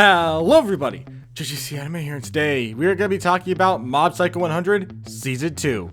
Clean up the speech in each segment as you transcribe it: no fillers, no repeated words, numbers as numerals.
Hello everybody, JGC Anime here, and today we are going to be talking about Mob Psycho 100 Season 2.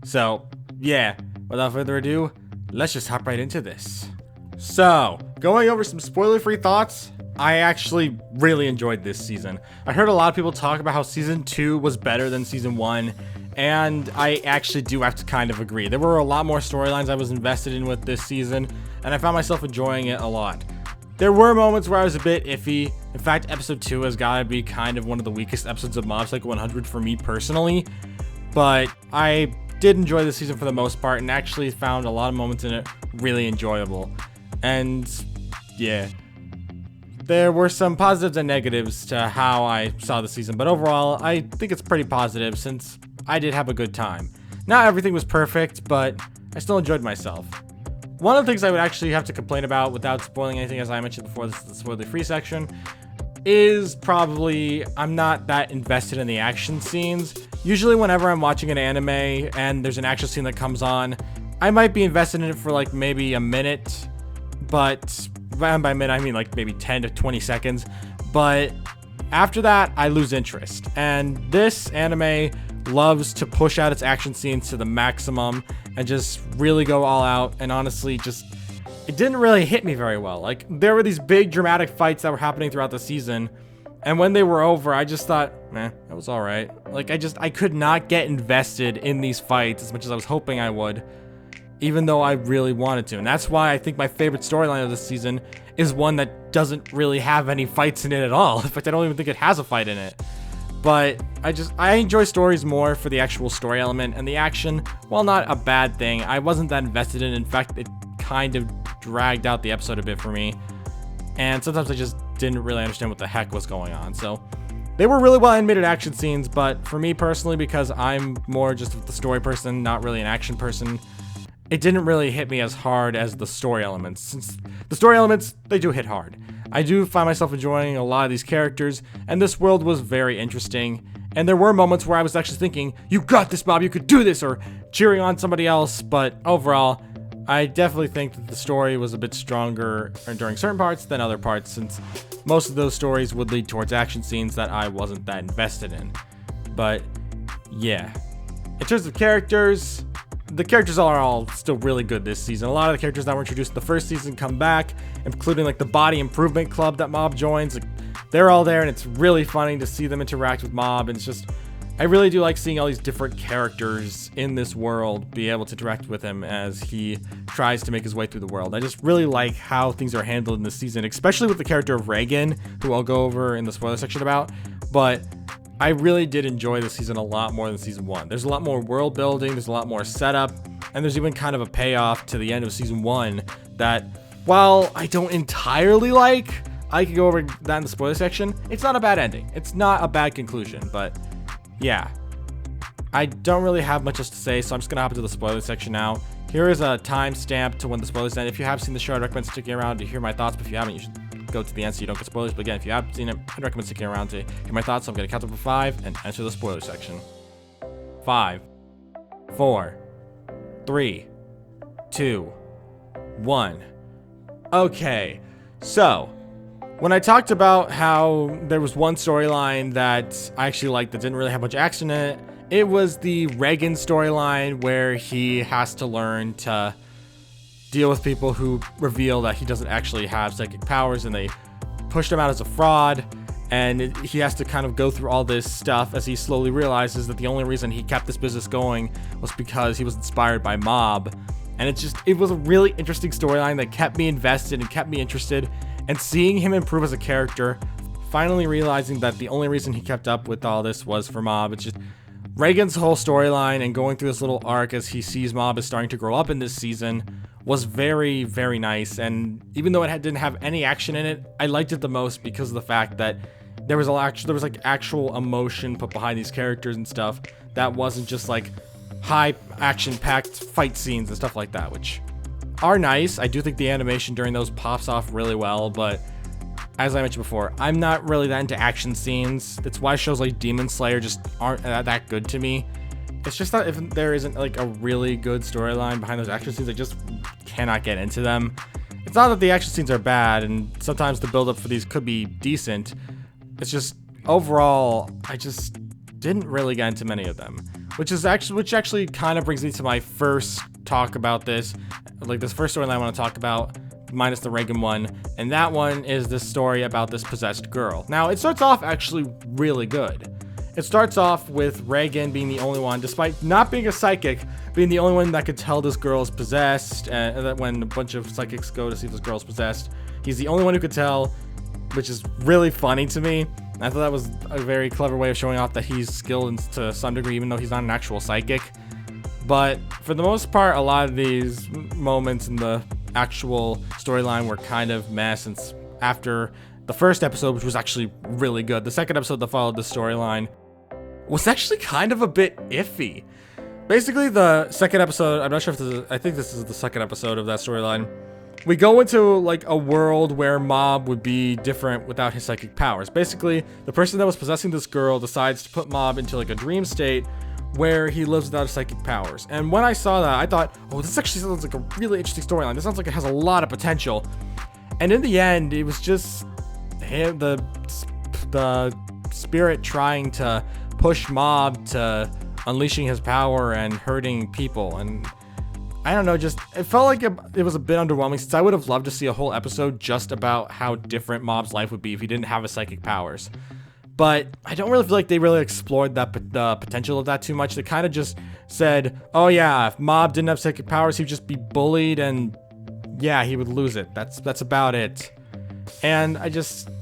So, yeah, without further ado, let's just hop right into this. So, going over some spoiler-free thoughts, I actually really enjoyed this season. I heard a lot of people talk about how Season 2 was better than Season 1, and I actually do have to kind of agree. There were a lot more storylines I was invested in with this season, and I found myself enjoying it a lot. There were moments where I was a bit iffy. In fact, episode 2 has got to be kind of one of the weakest episodes of Mob Psycho 100 for me personally. But I did enjoy the season for the most part and actually found a lot of moments in it really enjoyable. And yeah, there were some positives and negatives to how I saw the season. But overall, I think it's pretty positive since I did have a good time. Not everything was perfect, but I still enjoyed myself. One of the things I would actually have to complain about without spoiling anything, as I mentioned before, this is the spoiler-free section, is probably I'm not that invested in the action scenes. Usually whenever I'm watching an anime and there's an action scene that comes on, I might be invested in it for like maybe a minute, but by minute I mean like maybe 10 to 20 seconds. But after that, I lose interest. And this anime loves to push out its action scenes to the maximum and just really go all out, and honestly it didn't really hit me very well. Like, there were these big dramatic fights that were happening throughout the season, and when they were over, I just thought, it was alright. Like, I could not get invested in these fights as much as I was hoping I would, even though I really wanted to. And that's why I think my favorite storyline of this season is one that doesn't really have any fights in it at all. In fact, I don't even think it has a fight in it. But I enjoy stories more for the actual story element, and the action, while not a bad thing, I wasn't that invested in. In fact, it kind of dragged out the episode a bit for me, and sometimes I just didn't really understand what the heck was going on. So they were really well animated action scenes, but for me personally, because I'm more just the story person, not really an action person, it didn't really hit me as hard as the story elements. Since the story elements, they do hit hard. I do find myself enjoying a lot of these characters, and this world was very interesting. And there were moments where I was actually thinking, you got this, Bob, you could do this, or cheering on somebody else. But overall, I definitely think that the story was a bit stronger during certain parts than other parts, since most of those stories would lead towards action scenes that I wasn't that invested in. But yeah, in terms of characters, the characters are all still really good this season. A lot of the characters that were introduced in the first season come back, including like the Body Improvement Club that Mob joins. Like, they're all there, and it's really funny to see them interact with Mob. And it's just, I really do like seeing all these different characters in this world be able to interact with him as he tries to make his way through the world. I just really like how things are handled in this season, especially with the character of Reagan, who I'll go over in the spoiler section about. But I really did enjoy this season a lot more than Season 1. There's a lot more world building, there's a lot more setup, and there's even kind of a payoff to the end of Season 1 that, while I don't entirely like, I could go over that in the spoiler section. It's not a bad ending. It's not a bad conclusion, but yeah. I don't really have much else to say, so I'm just going to hop into the spoiler section now. Here is a timestamp to when the spoilers end. If you have seen the show, I'd recommend sticking around to hear my thoughts, but if you haven't, you should go to the end so you don't get spoilers. But again, if you haven't seen it, I'd recommend sticking around to hear my thoughts. So I'm going to count up to 5 and enter the spoiler section. 5, 4, 3, 2, 1. Okay, so when I talked about how there was one storyline that I actually liked that didn't really have much action in it, it was the Reagan storyline where he has to learn to deal with people who reveal that he doesn't actually have psychic powers, and they pushed him out as a fraud, and he has to kind of go through all this stuff as he slowly realizes that the only reason he kept this business going was because he was inspired by Mob. And it was a really interesting storyline that kept me invested and kept me interested, and seeing him improve as a character, finally realizing that the only reason he kept up with all this was for Mob. It's just Reagan's whole storyline and going through this little arc as he sees Mob is starting to grow up in this season was very, very nice. And even though it didn't have any action in it, I liked it the most because of the fact that there was like actual emotion put behind these characters and stuff that wasn't just like high action packed fight scenes and stuff like that, which are nice. I do think the animation during those pops off really well, but as I mentioned before, I'm not really that into action scenes. It's why shows like Demon Slayer just aren't that good to me. It's just that if there isn't like a really good storyline behind those action scenes, I just cannot get into them. It's not that the action scenes are bad, and sometimes the build-up for these could be decent, it's just overall, I just didn't really get into many of them, which actually kind of brings me to my first talk about this, like this first storyline I want to talk about, minus the Reigen one, and that one is this story about this possessed girl. Now, it starts off actually really good. It starts off with Reigen being the only one, despite not being a psychic, being the only one that could tell this girl is possessed, and that when a bunch of psychics go to see if this girl's possessed, he's the only one who could tell, which is really funny to me. I thought that was a very clever way of showing off that he's skilled to some degree, even though he's not an actual psychic. But for the most part, a lot of these moments in the actual storyline were kind of meh, since after the first episode, which was actually really good, the second episode that followed the storyline was actually kind of a bit iffy. Basically, the second episode, I'm not sure if this is, I think this is the second episode of that storyline. We go into like a world where Mob would be different without his psychic powers. Basically, the person that was possessing this girl decides to put Mob into like a dream state where he lives without his psychic powers. And when I saw that, I thought, oh, this actually sounds like a really interesting storyline. This sounds like it has a lot of potential. And in the end, it was just him, the spirit trying to push Mob to unleashing his power and hurting people. And I don't know, just it felt like it was a bit underwhelming, since I would have loved to see a whole episode just about how different Mob's life would be if he didn't have his psychic powers. But I don't really feel like they really explored the potential of that too much. They kind of just said, oh yeah, if Mob didn't have psychic powers, he'd just be bullied and yeah, he would lose it. That's about it. And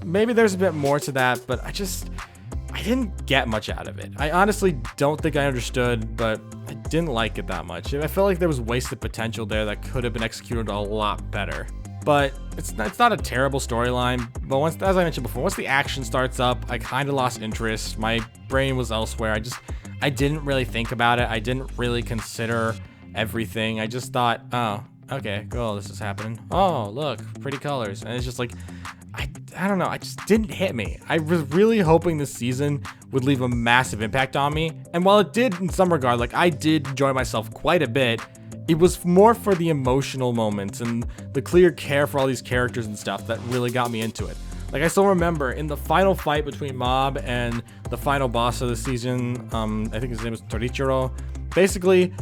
maybe there's a bit more to that, but I didn't get much out of it. I honestly don't think I understood, but I didn't like it that much. I felt like there was wasted potential there that could have been executed a lot better. But it's not a terrible storyline. But once, as I mentioned before, once the action starts up, I kind of lost interest. My brain was elsewhere. I didn't really think about it. I didn't really consider everything. I just thought, oh, okay, cool, this is happening. Oh, look, pretty colors. And it's just like, I don't know, it just didn't hit me. I was really hoping this season would leave a massive impact on me. And while it did in some regard, like I did enjoy myself quite a bit, it was more for the emotional moments and the clear care for all these characters and stuff that really got me into it. Like I still remember in the final fight between Mob and the final boss of the season, I think his name was Torichiro. Basically,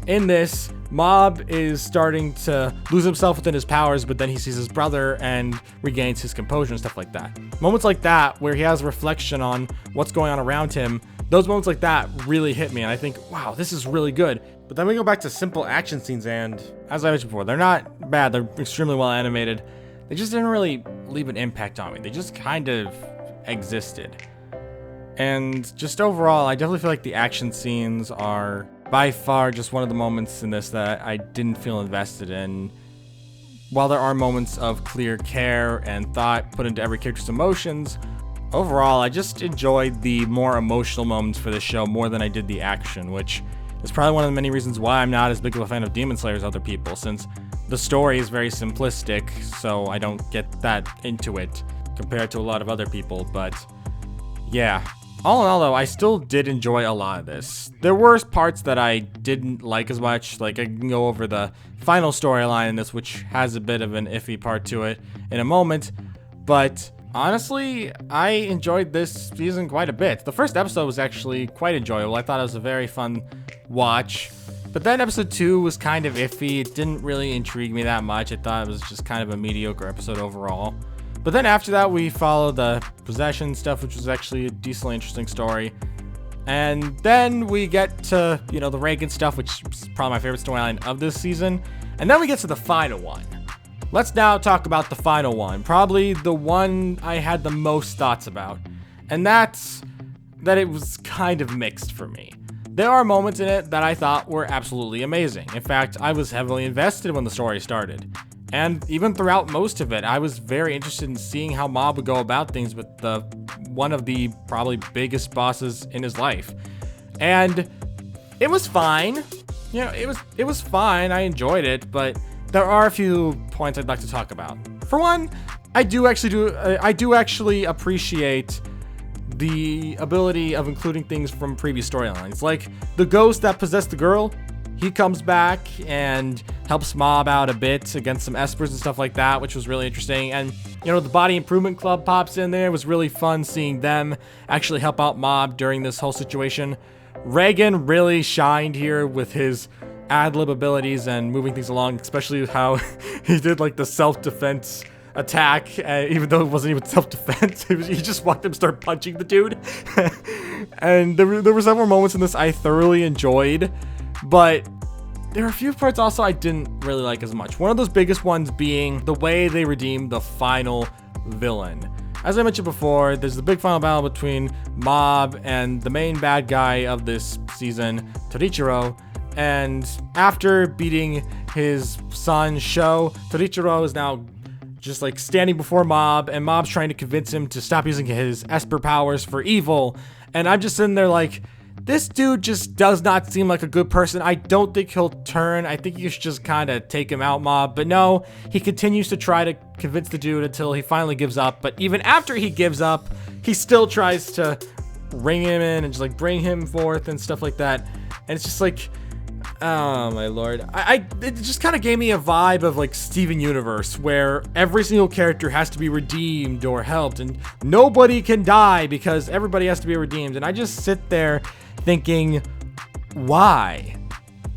in this, Mob is starting to lose himself within his powers, but then he sees his brother and regains his composure and stuff like that. Moments like that, where he has a reflection on what's going on around him, those moments like that really hit me, and I think, wow, this is really good. But then we go back to simple action scenes, and as I mentioned before, they're not bad, they're extremely well animated. They just didn't really leave an impact on me. They just kind of existed. And just overall, I definitely feel like the action scenes are by far just one of the moments in this that I didn't feel invested in. While there are moments of clear care and thought put into every character's emotions, overall, I just enjoyed the more emotional moments for this show more than I did the action, which is probably one of the many reasons why I'm not as big of a fan of Demon Slayer as other people, since the story is very simplistic, so I don't get that into it compared to a lot of other people. But yeah, all in all though, I still did enjoy a lot of this. There were parts that I didn't like as much, like I can go over the final storyline in this, which has a bit of an iffy part to it in a moment, but honestly, I enjoyed this season quite a bit. The first episode was actually quite enjoyable. I thought it was a very fun watch. But then episode 2 was kind of iffy. It didn't really intrigue me that much. I thought it was just kind of a mediocre episode overall. But then after that, we followed the possession stuff, which was actually a decently interesting story. And then we get to, the Reigen stuff, which is probably my favorite storyline of this season. And then we get to the final one. Let's now talk about the final one, probably the one I had the most thoughts about, and that's that it was kind of mixed for me. There are moments in it that I thought were absolutely amazing. In fact, I was heavily invested when the story started, and even throughout most of it, I was very interested in seeing how Mob would go about things with one of the probably biggest bosses in his life. And it was fine. It was fine. I enjoyed it, but there are a few points I'd like to talk about. For one, I do actually appreciate the ability of including things from previous storylines. Like the ghost that possessed the girl, he comes back and helps Mob out a bit against some espers and stuff like that, which was really interesting. And the Body Improvement Club pops in there. It was really fun seeing them actually help out Mob during this whole situation. Reigen really shined here with his ad-lib abilities and moving things along, especially how he did like the self-defense attack, even though it wasn't even self-defense. He just walked up and started punching the dude. And there were several moments in this I thoroughly enjoyed, but there are a few parts also I didn't really like as much. One of those biggest ones being the way they redeemed the final villain. As I mentioned before, there's the big final battle between Mob and the main bad guy of this season, Torichiro. And after beating his son, Sho, Torichiro is now just like standing before Mob, and Mob's trying to convince him to stop using his Esper powers for evil. And I'm just sitting there like, this dude just does not seem like a good person. I don't think he'll turn. I think you should just kind of take him out, Mob. But no, he continues to try to convince the dude until he finally gives up. But even after he gives up, he still tries to ring him in and just like bring him forth and stuff like that. And it's just like, oh my lord. It just kind of gave me a vibe of like Steven Universe, where every single character has to be redeemed or helped, and nobody can die because everybody has to be redeemed. And I just sit there thinking, why?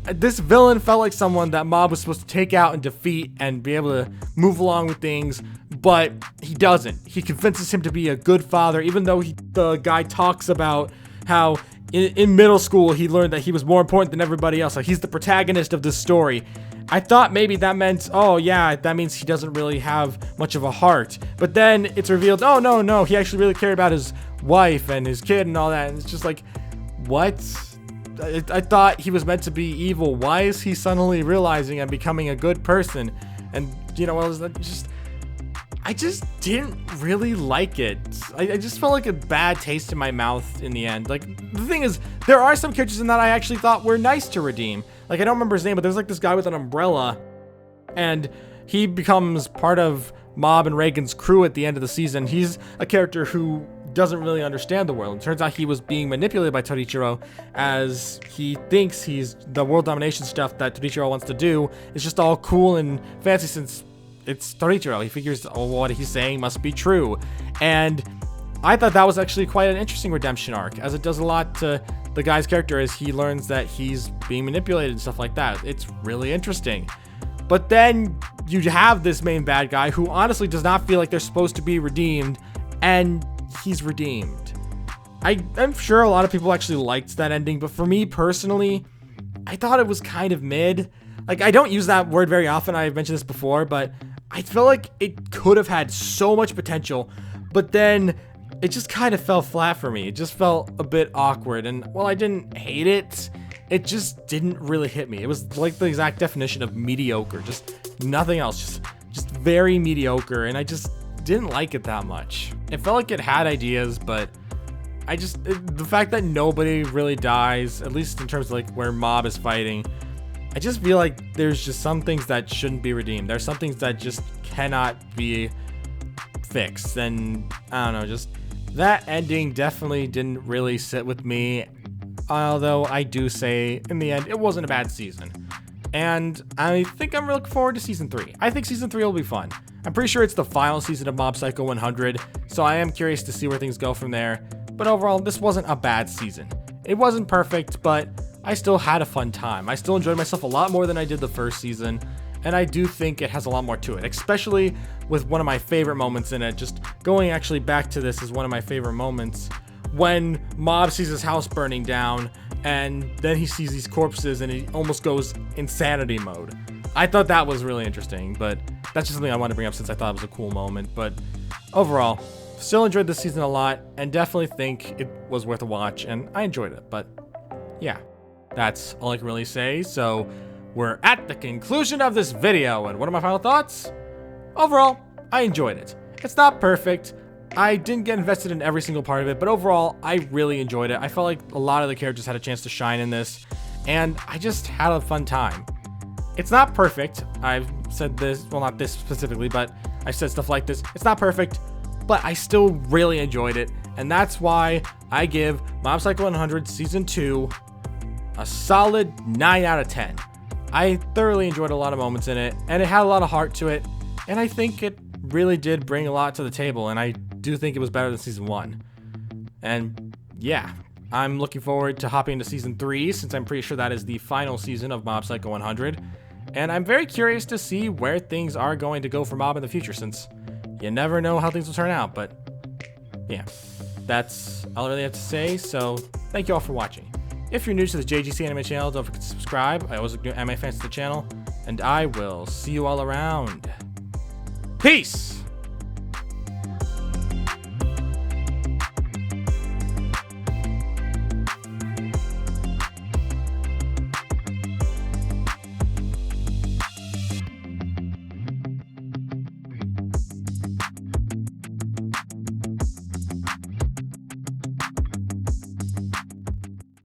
This villain felt like someone that Mob was supposed to take out and defeat and be able to move along with things, but he doesn't. He convinces him to be a good father, even though the guy talks about how in middle school he learned that he was more important than everybody else. Like, he's the protagonist of this story. I thought maybe that meant, oh yeah, that means he doesn't really have much of a heart. But then it's revealed, oh no, he actually really cared about his wife and his kid and all that. And it's just like, what? I thought he was meant to be evil. Why is he suddenly realizing and becoming a good person? And I just didn't really like it. I just felt like a bad taste in my mouth in the end. Like, the thing is, there are some characters in that I actually thought were nice to redeem. Like, I don't remember his name, but there's like this guy with an umbrella, and he becomes part of Mob and Reigen's crew at the end of the season. He's a character who doesn't really understand the world. It turns out he was being manipulated by Torichiro, as he thinks the world domination stuff that Torichiro wants to do is just all cool and fancy since it's Torichiro. He figures, oh, what he's saying must be true. And I thought that was actually quite an interesting redemption arc, as it does a lot to the guy's character as he learns that he's being manipulated and stuff like that. It's really interesting. But then you have this main bad guy who honestly does not feel like they're supposed to be redeemed, and he's redeemed. I'm sure a lot of people actually liked that ending, but for me personally, I thought it was kind of mid. Like, I don't use that word very often, I've mentioned this before, but I feel like it could have had so much potential, but then it just kind of fell flat for me. It just felt a bit awkward, and while I didn't hate it, it just didn't really hit me. It was like the exact definition of mediocre, just nothing else, just very mediocre, and I just didn't like it that much. It felt like it had ideas, but the fact that nobody really dies, at least in terms of like where Mob is fighting, I just feel like there's just some things that shouldn't be redeemed. There's some things that just cannot be fixed, and I don't know, just that ending definitely didn't really sit with me. Although I do say, in the end, it wasn't a bad season. And I think I'm looking forward to Season 3. I think Season 3 will be fun. I'm pretty sure it's the final season of Mob Psycho 100, so I am curious to see where things go from there. But overall, this wasn't a bad season. It wasn't perfect, but I still had a fun time. I still enjoyed myself a lot more than I did the first season, and I do think it has a lot more to it, especially with one of my favorite moments in it. Just going actually back to this is one of my favorite moments, when Mob sees his house burning down, and then he sees these corpses and he almost goes insanity mode. I thought that was really interesting, but that's just something I wanted to bring up since I thought it was a cool moment. But overall, still enjoyed this season a lot, and definitely think it was worth a watch, and I enjoyed it. But yeah, that's all I can really say. So we're at the conclusion of this video, and what are my final thoughts? Overall, I enjoyed it. It's not perfect. I didn't get invested in every single part of it, but overall, I really enjoyed it. I felt like a lot of the characters had a chance to shine in this, and I just had a fun time. It's not perfect. I've said this, well, not this specifically, but I've said stuff like this. It's not perfect, but I still really enjoyed it, and that's why I give Mob Psycho 100 Season 2 a solid 9 out of 10. I thoroughly enjoyed a lot of moments in it, and it had a lot of heart to it, and I think it really did bring a lot to the table, and I do think it was better than Season 1. And yeah, I'm looking forward to hopping into Season 3, since I'm pretty sure that is the final season of Mob Psycho 100, and I'm very curious to see where things are going to go for Mob in the future, since you never know how things will turn out. But yeah, that's all I really have to say, so thank you all for watching. If you're new to the JGC Anime channel, don't forget to subscribe. I always look new anime fans to the channel, and I will see you all around. Peace!